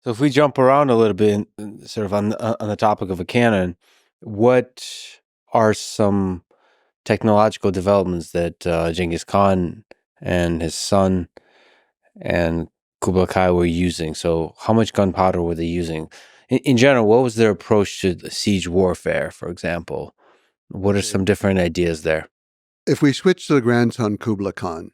So if we jump around a little bit, sort of on the topic of a canon, what are some technological developments that Genghis Khan and his son and Kublai Kai were using? So how much gunpowder were they using? In general, what was their approach to siege warfare, for example? What are some different ideas there? If we switch to the grandson, Kublai Khan,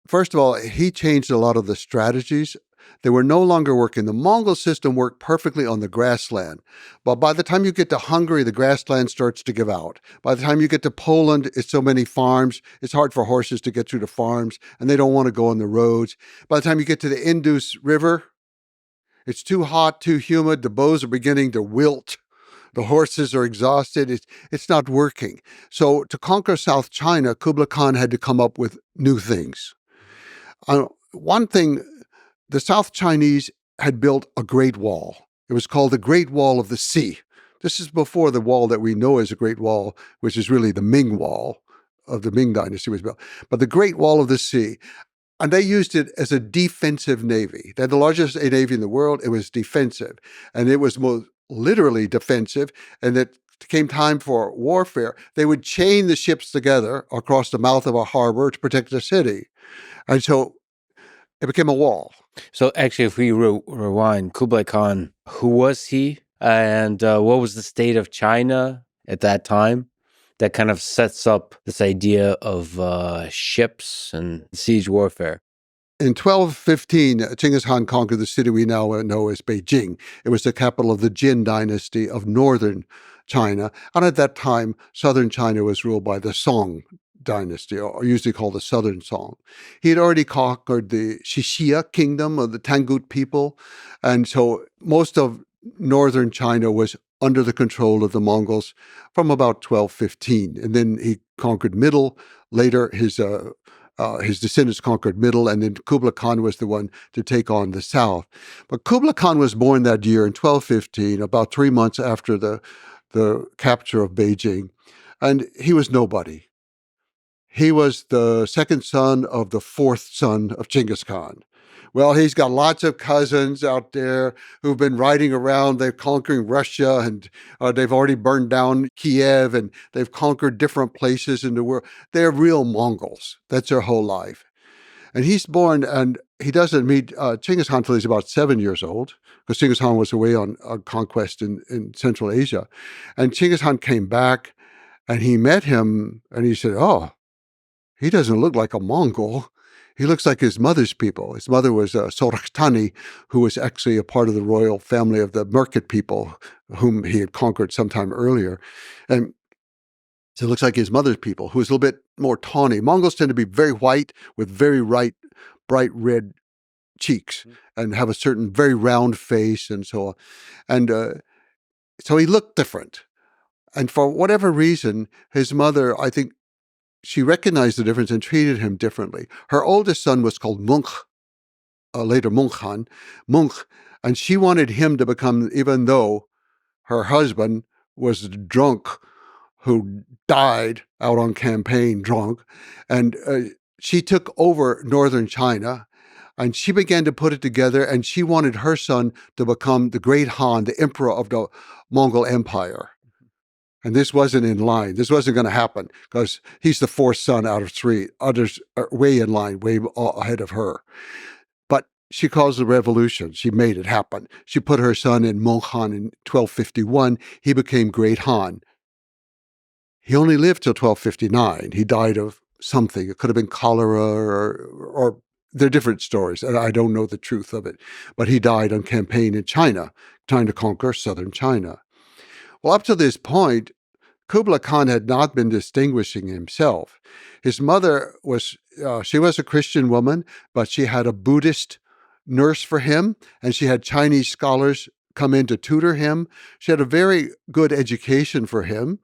first of all, he changed a lot of the strategies. They were no longer working. The Mongol system worked perfectly on the grassland. But by the time you get to Hungary, the grassland starts to give out. By the time you get to Poland, it's so many farms. It's hard for horses to get through the farms, and they don't want to go on the roads. By the time you get to the Indus River, it's too hot, too humid. The bows are beginning to wilt. The horses are exhausted. It's not working. So to conquer South China, Kublai Khan had to come up with new things. One thing, the South Chinese had built a Great Wall. It was called the Great Wall of the Sea. This is before the wall that we know as a Great Wall, which is really the Ming Wall of the Ming Dynasty was built. But the Great Wall of the Sea, and they used it as a defensive navy. They had the largest navy in the world. It was defensive. And it was most literally defensive. And it came time for warfare. They would chain the ships together across the mouth of a harbor to protect the city. And so it became a wall. So actually, if we rewind, Kublai Khan, who was he? And what was the state of China at that time? That kind of sets up this idea of ships and siege warfare. In 1215, Genghis Khan conquered the city we now know as Beijing. It was the capital of the Jin dynasty of northern China. And at that time, southern China was ruled by the Song dynasty, or usually called the Southern Song. He had already conquered the Xixia kingdom of the Tangut people. And so most of northern China was under the control of the Mongols from about 1215. And then he conquered Middle. Later, his descendants conquered Middle, and then Kublai Khan was the one to take on the South. But Kublai Khan was born that year in 1215, about 3 months after the capture of Beijing, and he was nobody. He was the second son of the fourth son of Genghis Khan. Well, he's got lots of cousins out there who've been riding around. They're conquering Russia, and they've already burned down Kiev, and they've conquered different places in the world. They're real Mongols. That's their whole life. And he's born, and he doesn't meet Genghis Khan until he's about 7 years old, because Genghis Khan was away on conquest in Central Asia. And Genghis Khan came back, and he met him, and he said, "Oh, he doesn't look like a Mongol. He looks like his mother's people." His mother was Soraktani, who was actually a part of the royal family of the Merkit people, whom he had conquered sometime earlier. And so it looks like his mother's people, who was a little bit more tawny. Mongols tend to be very white with very bright red cheeks and have a certain very round face and so on. And so he looked different. And for whatever reason, his mother, I think, she recognized the difference and treated him differently. Her oldest son was called Munch, later Munch, and she wanted him to become, even though her husband was a drunk who died out on campaign drunk, and she took over northern China, and she began to put it together, and she wanted her son to become the great Han, the emperor of the Mongol Empire. And this wasn't in line. This wasn't going to happen because he's the fourth son out of three. Others are way in line, way ahead of her. But she caused the revolution. She made it happen. She put her son in Mong Han in 1251. He became Great Han. He only lived till 1259. He died of something. It could have been cholera or there are different stories, and I don't know the truth of it. But he died on campaign in China, trying to conquer southern China. Well, up to this point, Kublai Khan had not been distinguishing himself. His mother she was a Christian woman, but she had a Buddhist nurse for him, and she had Chinese scholars come in to tutor him. She had a very good education for him.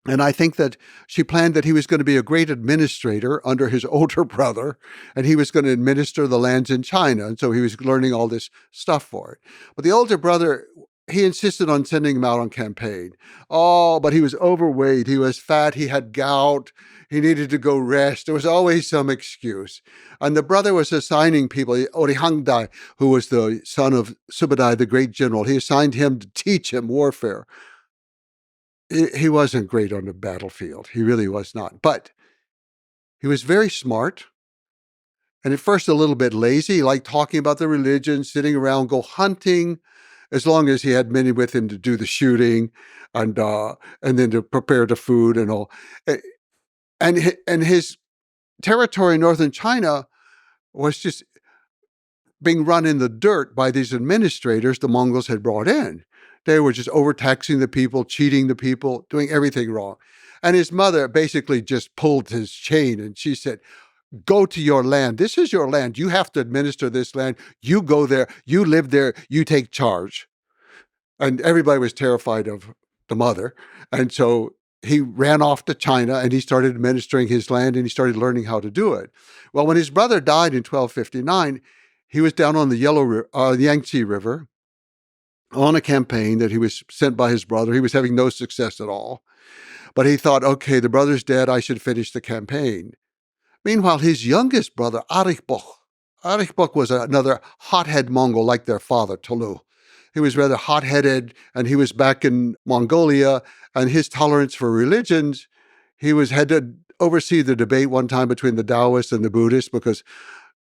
And I think that she planned that he was going to be a great administrator under his older brother, and he was going to administer the lands in China. And so he was learning all this stuff for it. But the older brother he insisted on sending him out on campaign. Oh, but he was overweight. He was fat. He had gout. He needed to go rest. There was always some excuse. And the brother was assigning people, Orihangdai, who was the son of Subadai, the great general. He assigned him to teach him warfare. He wasn't great on the battlefield. He really was not. But he was very smart. And at first, a little bit lazy. He liked talking about the religion, sitting around, go hunting, as long as he had many with him to do the shooting and then to prepare the food and all. And his territory in northern China was just being run in the dirt by these administrators the Mongols had brought in. They were just overtaxing the people, cheating the people, doing everything wrong. And his mother basically just pulled his chain and she said, go to your land. This is your land. You have to administer this land. You go there. You live there. You take charge. And everybody was terrified of the mother. And so he ran off to China and he started administering his land and he started learning how to do it. Well, when his brother died in 1259, he was down on the Yangtze River on a campaign that he was sent by his brother. He was having no success at all. But he thought, okay, the brother's dead. I should finish the campaign. Meanwhile, his youngest brother, Arikhbok was another hothead Mongol like their father, Tolu. He was rather hot-headed, and he was back in Mongolia, and his tolerance for religions, had to oversee the debate one time between the Taoists and the Buddhists because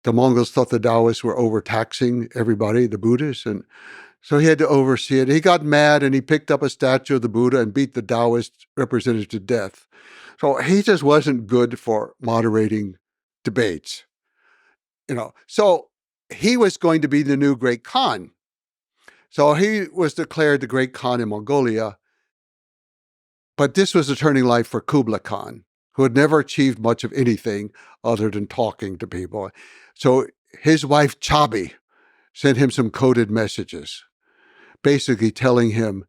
the Mongols thought the Taoists were overtaxing everybody, the Buddhists, and so he had to oversee it. He got mad, and he picked up a statue of the Buddha and beat the Taoist representative to death. So he just wasn't good for moderating debates, So he was going to be the new great Khan. So he was declared the great Khan in Mongolia. But this was a turning light for Kublai Khan, who had never achieved much of anything other than talking to people. So his wife, Chabi, sent him some coded messages, basically telling him,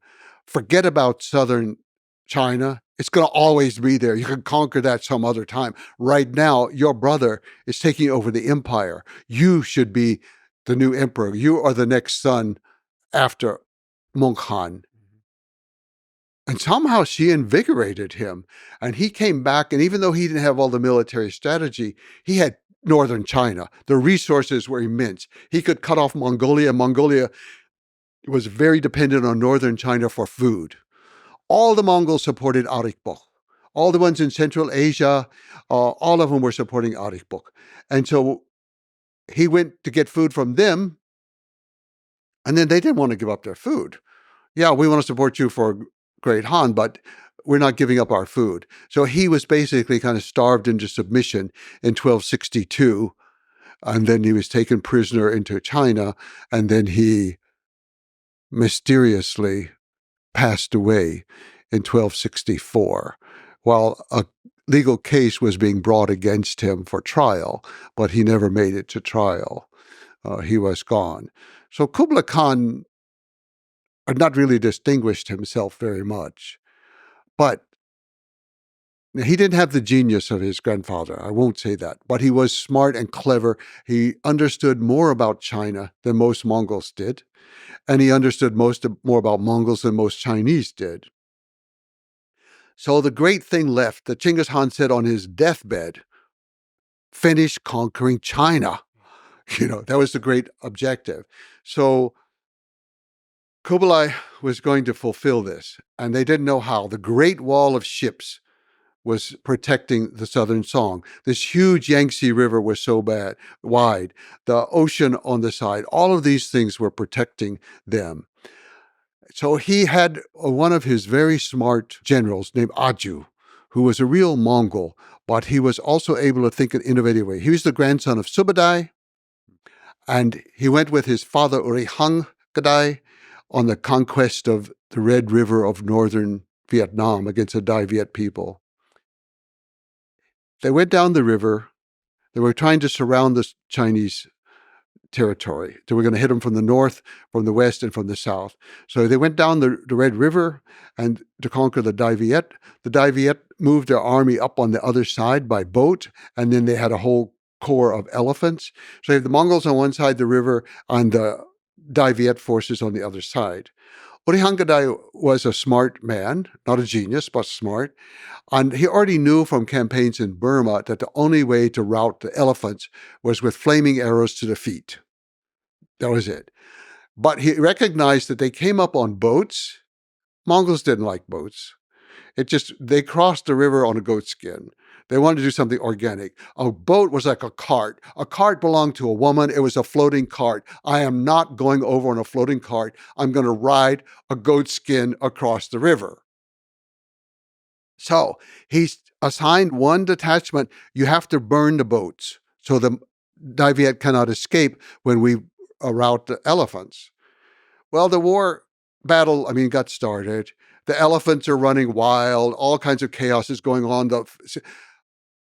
forget about southern China. It's going to always be there. You can conquer that some other time. Right now, your brother is taking over the empire. You should be the new emperor. You are the next son after Meng Khan. And somehow she invigorated him. And he came back, and even though he didn't have all the military strategy, he had northern China. The resources were immense. He could cut off Mongolia. Mongolia was very dependent on northern China for food. All the Mongols supported Arikhbok. All the ones in Central Asia, all of them were supporting Arikhbok. And so he went to get food from them, and then they didn't want to give up their food. Yeah, we want to support you for Great Han, but we're not giving up our food. So he was basically kind of starved into submission in 1262, and then he was taken prisoner into China, and then he mysteriously passed away in 1264, while a legal case was being brought against him for trial, but he never made it to trial. He was gone. So Kublai Khan had not really distinguished himself very much, but he didn't have the genius of his grandfather. I won't say that, but he was smart and clever. He understood more about China than most Mongols did, and he understood more about Mongols than most Chinese did. So the great thing left that Genghis Khan said on his deathbed, finish conquering China. That was the great objective. So Kublai was going to fulfill this, and they didn't know how. The Great Wall of Ships was protecting the Southern Song. This huge Yangtze River was so wide. The ocean on the side, all of these things were protecting them. So he had one of his very smart generals named Aju, who was a real Mongol, but he was also able to think in an innovative way. He was the grandson of Subadai, and he went with his father Orihang Gadai on the conquest of the Red River of northern Vietnam against the Dai Viet people. They went down the river. They were trying to surround the Chinese territory. They were going to hit them from the north, from the west, and from the south. So they went down the Red River and to conquer the Dai Viet. The Dai Viet moved their army up on the other side by boat, and then they had a whole corps of elephants. So you have the Mongols on one side of the river and the Dai Viet forces on the other side. Urihangadai was a smart man, not a genius, but smart. And he already knew from campaigns in Burma that the only way to rout the elephants was with flaming arrows to the feet. That was it. But he recognized that they came up on boats. Mongols didn't like boats. They crossed the river on a goat skin. They wanted to do something organic. A boat was like a cart. A cart belonged to a woman. It was a floating cart. I am not going over on a floating cart. I'm going to ride a goat skin across the river. So he's assigned one detachment. You have to burn the boats so the Dai Viet cannot escape when we rout the elephants. Well, the battle got started. The elephants are running wild. All kinds of chaos is going on.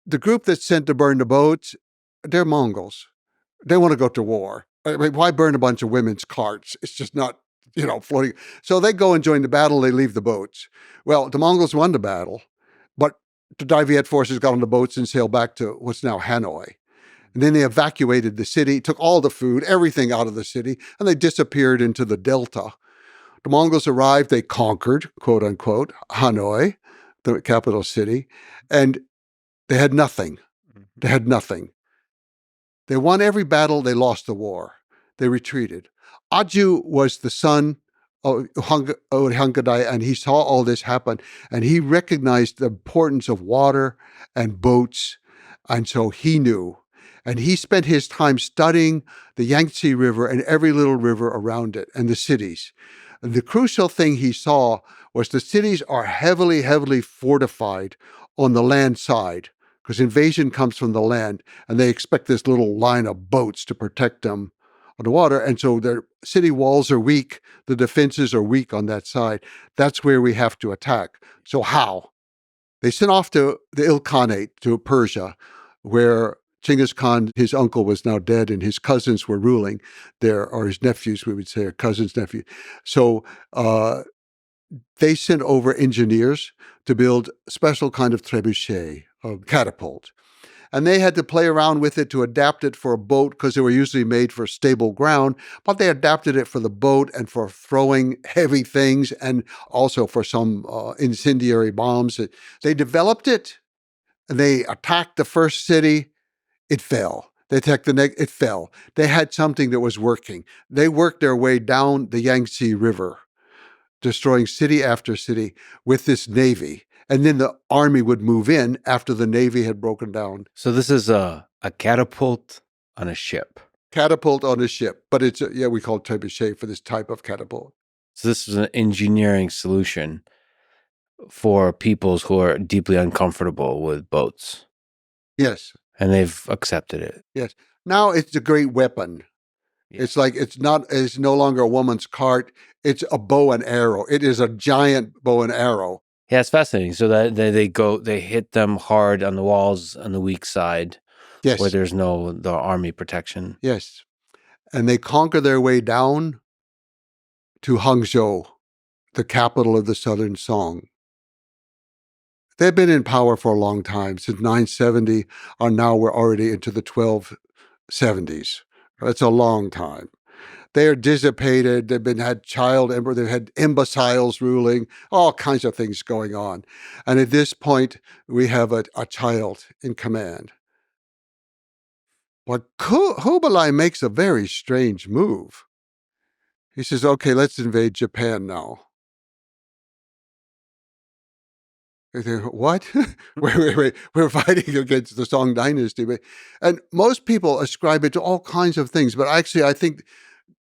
The group that's sent to burn the boats, they're Mongols. They want to go to war. Why burn a bunch of women's carts? It's just not, floating. So they go and join the battle. They leave the boats. Well, the Mongols won the battle, but the Dai Viet forces got on the boats and sailed back to what's now Hanoi. And then they evacuated the city, took all the food, everything out of the city, and they disappeared into the delta. The Mongols arrived, they conquered, quote unquote, Hanoi, the capital city, and they had nothing. They had nothing. They won every battle, they lost the war. They retreated. Aju was the son of Hangadai, and he saw all this happen, and he recognized the importance of water and boats, and so he knew. And he spent his time studying the Yangtze River and every little river around it and the cities. And the crucial thing he saw was the cities are heavily, heavily fortified on the land side because invasion comes from the land, and they expect this little line of boats to protect them on the water. And so their city walls are weak. The defenses are weak on that side. That's where we have to attack. So how? They sent off to the Ilkhanate, to Persia, where Genghis Khan, his uncle, was now dead, and his cousins were ruling there, or his nephews, we would say, or cousins' nephews. So they sent over engineers to build a special kind of trebuchet, a catapult. And they had to play around with it to adapt it for a boat because they were usually made for stable ground, but they adapted it for the boat and for throwing heavy things and also for some incendiary bombs. They developed it, and they attacked the first city. It fell. They attacked it fell. They had something that was working. They worked their way down the Yangtze River, destroying city after city with this navy. And then the army would move in after the navy had broken down. So this is a catapult on a ship. Catapult on a ship, but we call it trebuchet for this type of catapult. So this is an engineering solution for peoples who are deeply uncomfortable with boats. Yes. And they've accepted it. Yes. Now it's a great weapon. Yeah. It's like it's no longer a woman's cart. It's a bow and arrow. It is a giant bow and arrow. Yeah, it's fascinating. So that they hit them hard on the walls on the weak side, yes, where there's the army protection. Yes. And they conquer their way down to Hangzhou, the capital of the Southern Song. They've been in power for a long time, since 970, and now we're already into the 1270s. That's a long time. They are dissipated. They've had imbeciles ruling, all kinds of things going on. And at this point, we have a child in command. But Kublai makes a very strange move. He says, okay, let's invade Japan now. What? wait. We're fighting against the Song dynasty. And most people ascribe it to all kinds of things. But actually, I think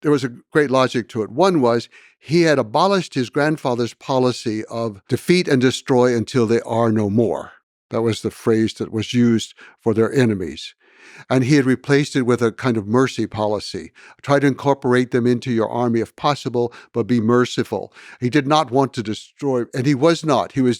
there was a great logic to it. One was he had abolished his grandfather's policy of defeat and destroy until they are no more. That was the phrase that was used for their enemies. And he had replaced it with a kind of mercy policy. Try to incorporate them into your army if possible, but be merciful. He did not want to destroy, and he was not. He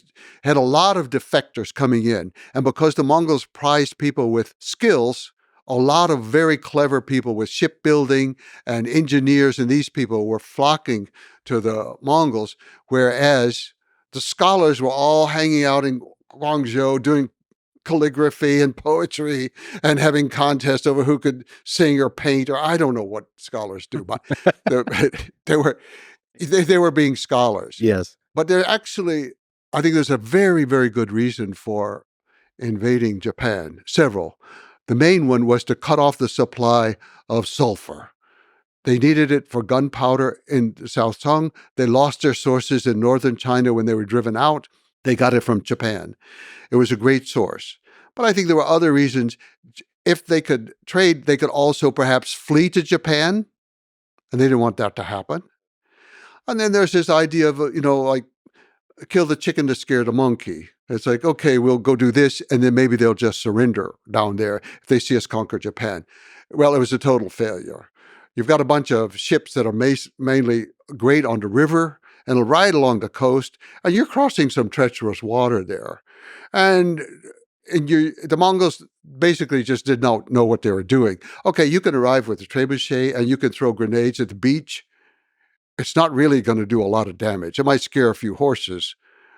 had a lot of defectors coming in. And because the Mongols prized people with skills, a lot of very clever people with shipbuilding and engineers, and these people were flocking to the Mongols, whereas the scholars were all hanging out in Guangzhou doing calligraphy and poetry and having contests over who could sing or paint, or I don't know what scholars do, but they were. They were being scholars. Yes. But they're actually, I think there's a very, very good reason for invading Japan, several. The main one was to cut off the supply of sulfur. They needed it for gunpowder in South Tong. They lost their sources in northern China when they were driven out. They got it from Japan. It was a great source. But I think there were other reasons. If they could trade, they could also perhaps flee to Japan, and they didn't want that to happen. And then there's this idea of, like kill the chicken to scare the monkey. It's like, okay, we'll go do this, and then maybe they'll just surrender down there if they see us conquer Japan. Well, it was a total failure. You've got a bunch of ships that are mainly great on the river and right along the coast, and you're crossing some treacherous water there. And the Mongols basically just did not know what they were doing. Okay, you can arrive with a trebuchet and you can throw grenades at the beach. It's not really going to do a lot of damage. It might scare a few horses,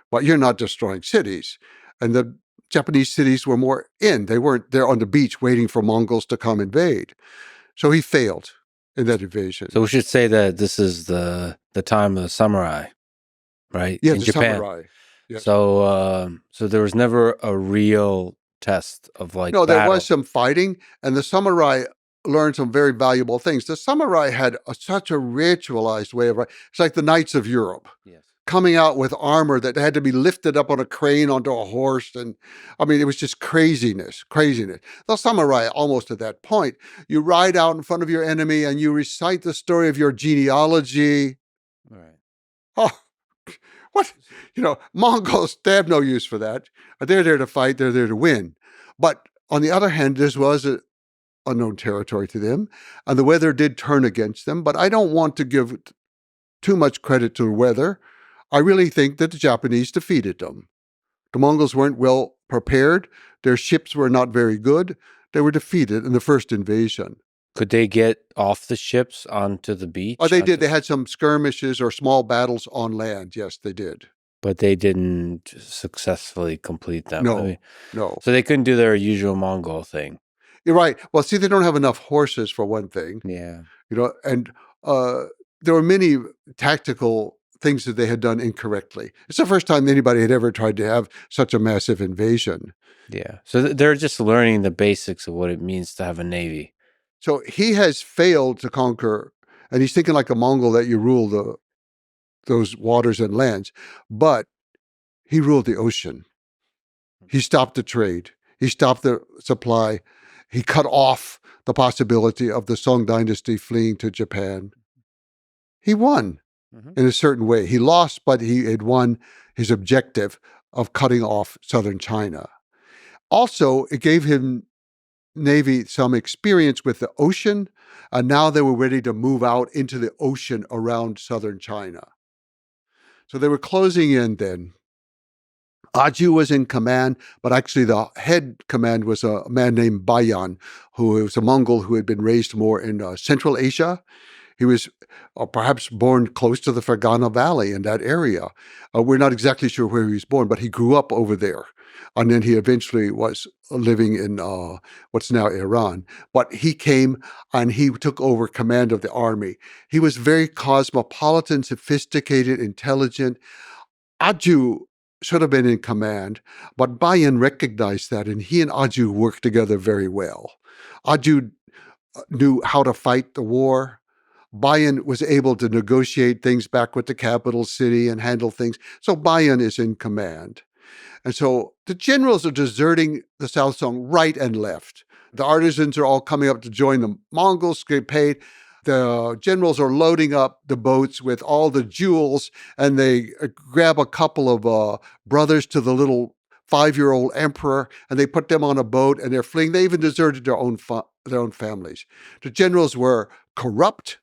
but you're not destroying cities. And the Japanese cities were more in. They weren't there on the beach waiting for Mongols to come invade. So he failed in that invasion. So we should say that this is the time of the samurai, right? Yeah, in the Japan. samurai. Yes. So there was never a real test of like No, there battle. was some fighting, and the samurai learned some very valuable things. The samurai had such a ritualized way of writing. It's like the knights of Europe. Yes. Coming out with armor that had to be lifted up on a crane onto a horse. And I mean, it was just craziness. The samurai, almost at that point, you ride out in front of your enemy and you recite the story of your genealogy. Right. Oh, what? Mongols, they have no use for that. They're there to fight. They're there to win. But on the other hand, this was a unknown territory to them, and the weather did turn against them. But I don't want to give too much credit to the weather. I really think that the Japanese defeated them. The Mongols weren't well prepared. Their ships were not very good. They were defeated in the first invasion. Could they get off the ships onto the beach? Oh, they did. They had some skirmishes or small battles on land. Yes, they did. But they didn't successfully complete them. No. So they couldn't do their usual Mongol thing. You're right. Well, see, they don't have enough horses for one thing. Yeah. And there were many tactical things that they had done incorrectly. It's the first time anybody had ever tried to have such a massive invasion. Yeah. So they're just learning the basics of what it means to have a navy. So he has failed to conquer, and he's thinking like a Mongol that you rule those waters and lands, but he ruled the ocean. He stopped the trade. He stopped the supply. He cut off the possibility of the Song dynasty fleeing to Japan. He won in a certain way. He lost, but he had won his objective of cutting off southern China. Also, it gave him Navy some experience with the ocean, and now they were ready to move out into the ocean around southern China. So they were closing in then. Aju was in command, but actually the head command was a man named Bayan, who was a Mongol who had been raised more in Central Asia. He was perhaps born close to the Fergana Valley in that area. We're not exactly sure where he was born, but he grew up over there. And then he eventually was living in what's now Iran. But he came and he took over command of the army. He was very cosmopolitan, sophisticated, intelligent. Aju should have been in command, but Bayan recognized that, and he and Aju worked together very well. Aju knew how to fight the war. Bayan was able to negotiate things back with the capital city and handle things. So Bayan is in command. And so the generals are deserting the South Song right and left. The artisans are all coming up to join the Mongols, get paid. The generals are loading up the boats with all the jewels, and they grab a couple of brothers to the little 5-year-old emperor, and they put them on a boat, and they're fleeing. They even deserted their own families. The generals were corrupt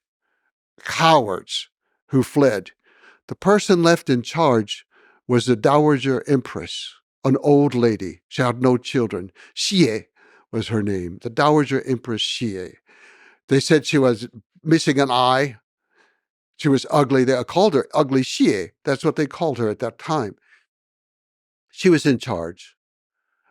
cowards who fled. The person left in charge was the Dowager Empress, an old lady. She had no children. Xie was her name, the Dowager Empress Xie. They said she was missing an eye. She was ugly. They called her Ugly Xie. That's what they called her at that time. She was in charge.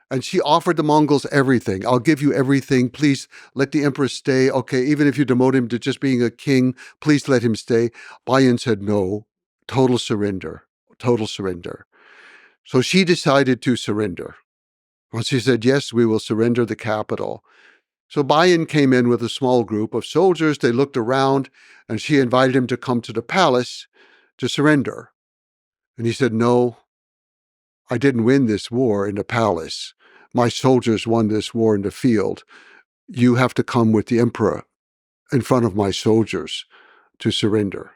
And she offered the Mongols everything. I'll give you everything. Please let the emperor stay. Okay, even if you demote him to just being a king, please let him stay. Bayan said no. Total surrender. Total surrender. So she decided to surrender. Well, she said, yes, we will surrender the capital. So Bayan came in with a small group of soldiers. They looked around, and she invited him to come to the palace to surrender. And he said, no, I didn't win this war in the palace. My soldiers won this war in the field. You have to come with the emperor in front of my soldiers to surrender.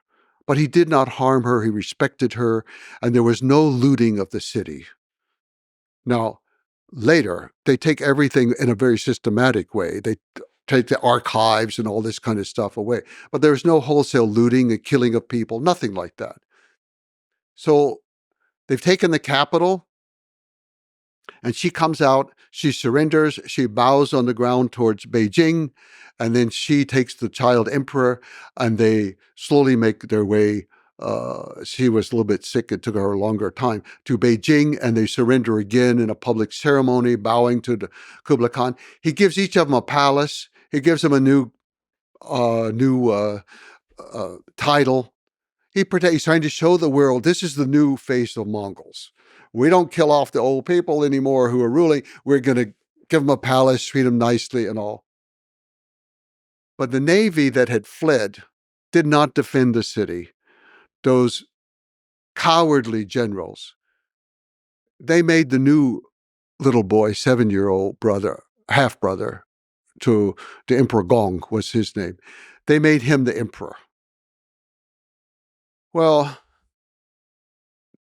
But he did not harm her. He respected her, and there was no looting of the city. Now, later, they take everything in a very systematic way. They take the archives and all this kind of stuff away. But there's no wholesale looting and killing of people, nothing like that. So they've taken the capital, and she comes out, she surrenders, she bows on the ground towards Beijing, and then she takes the child emperor, and they slowly make their way. She was a little bit sick, it took her a longer time, to Beijing, and they surrender again in a public ceremony, bowing to the Kublai Khan. He gives each of them a palace. He gives them a new title. He's trying to show the world this is the new face of Mongols. We don't kill off the old people anymore who are ruling. We're going to give them a palace, treat them nicely and all. But the navy that had fled did not defend the city. Those cowardly generals, they made the new little boy, 7-year-old brother, half-brother to the Emperor Gong was his name. They made him the emperor. Well,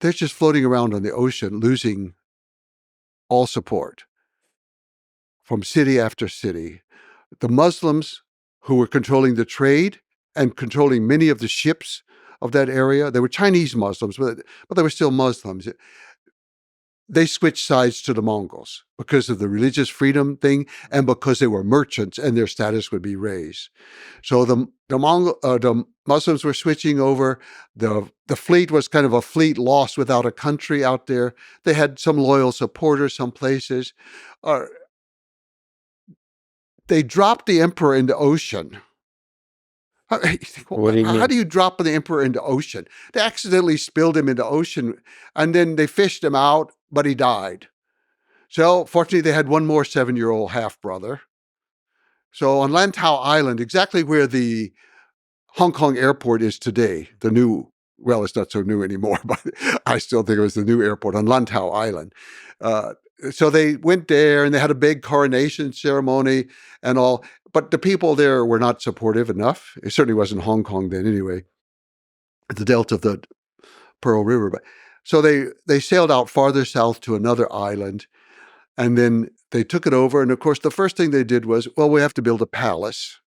they're just floating around on the ocean, losing all support from city after city. The Muslims who were controlling the trade and controlling many of the ships of that area, they were Chinese Muslims, but they were still Muslims. They switched sides to the Mongols because of the religious freedom thing and because they were merchants and their status would be raised. So the Muslims were switching over. The fleet was kind of a fleet lost without a country out there. They had some loyal supporters some places. They dropped the emperor in the ocean. What do you How mean? do you drop the emperor in the ocean? They accidentally spilled him in the ocean, and then they fished him out, but he died. So fortunately, they had one more 7-year-old half-brother. So on Lantau Island, exactly where the Hong Kong airport is today, the new, well, it's not so new anymore, but I still think it was the new airport on Lantau Island. So they went there and they had a big coronation ceremony and all, but the people there were not supportive enough. It certainly wasn't Hong Kong then anyway, the delta of the Pearl River. But so they sailed out farther south to another island, and then they took it over. And of course, the first thing they did was, well, we have to build a palace.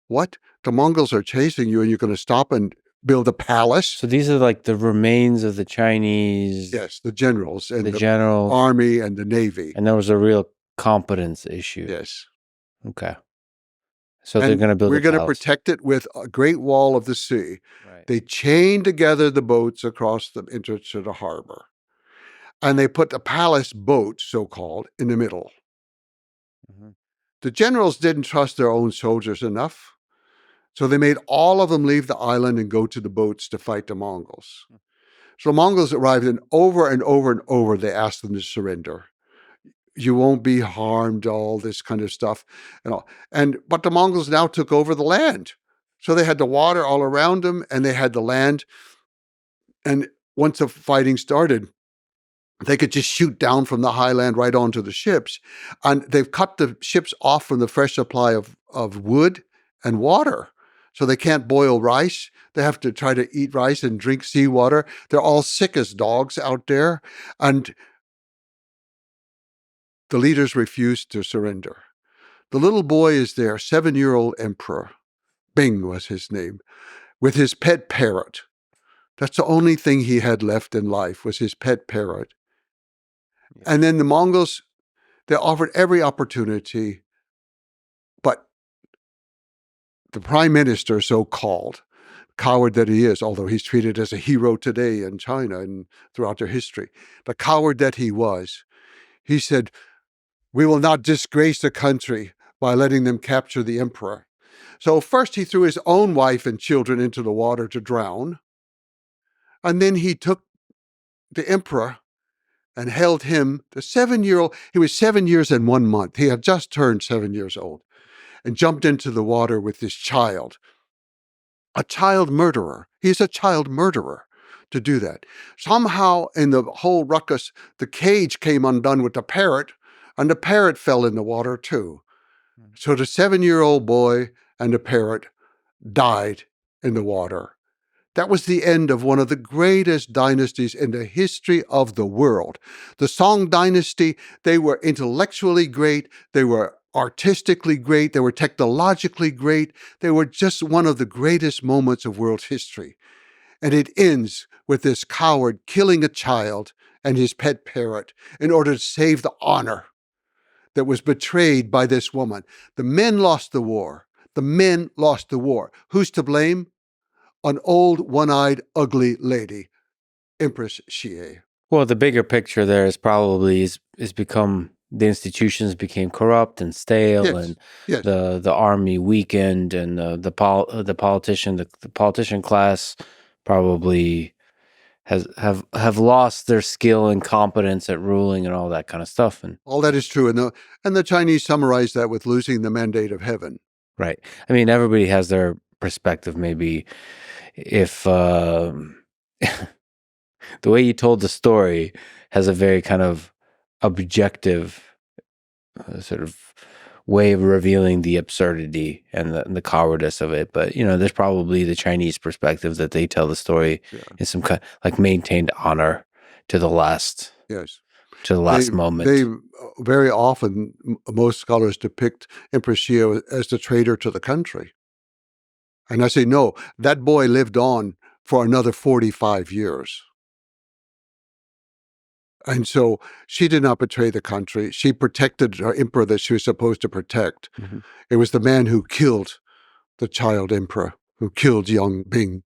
What? The Mongols are chasing you and you're going to stop and build a palace? So these are like the remains of the Chinese. Yes, the generals and the the generals, army and the navy. and there was a real competence issue. Yes. Okay. So they're going to build we're a going to palace. protect it with a great wall of the sea. Right. They chained together the boats across the entrance to the harbor. And they put the palace boat, so-called, in the middle. Mm-hmm. The generals didn't trust their own soldiers enough. So they made all of them leave the island and go to the boats to fight the Mongols. So the Mongols arrived, and over and over, they asked them to surrender. You won't be harmed, all this kind of stuff. But the Mongols now took over the land. So they had the water all around them, and they had the land. And once the fighting started, they could just shoot down from the highland right onto the ships. And they've cut the ships off from the fresh supply of wood and water. So they can't boil rice. They have to try to eat rice and drink seawater. They're all sick as dogs out there. And the leaders refused to surrender. The little boy is there, 7-year-old emperor. Bing was his name, with his pet parrot. That's the only thing he had left in life was his pet parrot. Yeah. And then the Mongols, they offered every opportunity, but the prime minister, so-called, coward that he is, although he's treated as a hero today in China and throughout their history, the coward that he was, He said, "We will not disgrace the country by letting them capture the emperor." So first he threw his own wife and children into the water to drown. And then he took the emperor and held him, the 7-year-old. He was 7 years and 1 month. He had just turned 7 years old, and jumped into the water with this child. A child murderer. He's a child murderer to do that. Somehow in the whole ruckus, the cage came undone with the parrot, and the parrot fell in the water too. So the 7-year-old boy and the parrot died in the water. That was the end of one of the greatest dynasties in the history of the world. The Song dynasty, they were intellectually great, they were artistically great, they were technologically great, they were just one of the greatest moments of world history. And it ends with this coward killing a child and his pet parrot in order to save the honor that was betrayed by this woman. The men lost the war. The men lost the war. Who's to blame? An old, one-eyed, ugly lady, Empress Xie. Well, the bigger picture there is probably is become the institutions became corrupt and stale, Yes, and yes. the army weakened, and the politician class probably have lost their skill and competence at ruling and all that kind of stuff. And All that is true. And the Chinese summarize that with losing the mandate of heaven. right, I mean, everybody has their perspective. Maybe if the way you told the story has a very kind of objective sort of way of revealing the absurdity and the cowardice of it. But there's probably the Chinese perspective that they tell the story in some kind like maintained honor to the last Yes. moment. They very often, most scholars depict Empress Xie as the traitor to the country. And I say, no, that boy lived on for another 45 years. And so she did not betray the country. She protected her emperor that she was supposed to protect. Mm-hmm. It was the man who killed the child emperor, who killed young Bing.